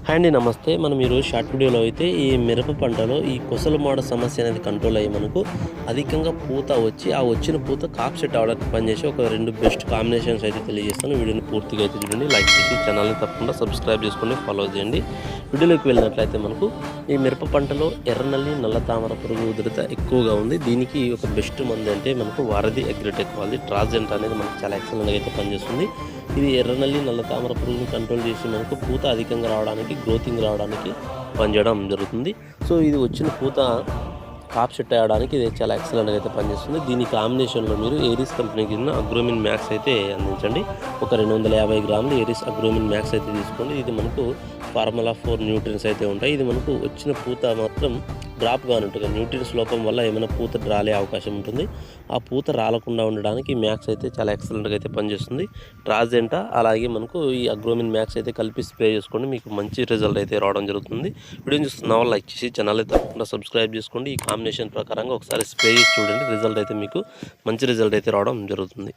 Hi అండి, నమస్తే. మనం ఈరోజు షార్ట్ వీడియోలో అయితే ఈ మిరప పంటలో ఈ కొసలు మాడ సమస్య అనేది కంట్రోల్ అయ్యి మనకు అధికంగా పూత వచ్చి ఆ వచ్చిన పూత కాప్ సెట్ అవ్వడానికి పనిచేసి ఒక 2 బెస్ట్ కాంబినేషన్స్ అయితే తెలియజేస్తాను. వీడియోని పూర్తిగా అయితే చూడండి, లైక్ చేసి ఛానల్ని తప్పకుండా సబ్స్క్రైబ్ చేసుకోండి, ఫాలో చేయండి. వీడియోలోకి వెళ్ళినట్లయితే మనకు ఈ మిరప పంటలో ఎర్రనల్లి నల్ల తామర పురుగు ఉధృత ఎక్కువగా ఉంది. దీనికి ఒక బెస్ట్ మందు అంటే మనకు వారధి అగ్రిటెక్ వాళ్ళది ట్రాజెంట్ అనేది మనకు చాలా ఎక్సలెంట్గా అయితే పనిచేస్తుంది. ఇది ఎర్రనల్లి నల్ల తామర పురుగుని కంట్రోల్ చేసి మనకు పూత అధికంగా రావడానికి, గ్రోతింగ్ రావడానికి పనిచేయడం జరుగుతుంది. సో ఇది వచ్చిన పూత కాప్ సెట్ అయ్యడానికి ఇది చాలా ఎక్సలెంట్గా అయితే పనిచేస్తుంది. దీని కాంబినేషన్లో మీరు ఏరిస్ కంపెనీకి అగ్రోమిన్ మ్యాక్స్ అయితే అందించండి. ఒక 250 గ్రాములు ఏరిస్ అగ్రోమిన్ మ్యాక్స్ అయితే తీసుకోండి. ఇది మనకు ఫార్ములా 4 న్యూట్రియన్స్ అయితే ఉంటాయి. ఇది మనకు వచ్చిన పూత మాత్రం డ్రాప్ కానుంటుంది. న్యూట్రియన్స్ లోపం వల్ల ఏమైనా పూత రాలే అవకాశం ఉంటుంది. ఆ పూత రాలకుండా ఉండడానికి మ్యాక్స్ అయితే చాలా ఎక్సలెంట్గా అయితే పనిచేస్తుంది. ట్రాజెంటా అలాగే మనకు ఈ అగ్రోమిన్ మ్యాక్స్ అయితే కలిపి స్ప్రే చేసుకోండి, మీకు మంచి రిజల్ట్ అయితే రావడం జరుగుతుంది. వీడియోని చూస్తున్న వాళ్ళు లైక్ చేసి ఛానల్ అయితే తప్పకుండా సబ్స్క్రైబ్ చేసుకోండి. ఈ కాంబినేషన్ ప్రకారంగా ఒకసారి స్ప్రే చేసి చూడండి, రిజల్ట్ అయితే మీకు మంచి రిజల్ట్ అయితే రావడం జరుగుతుంది.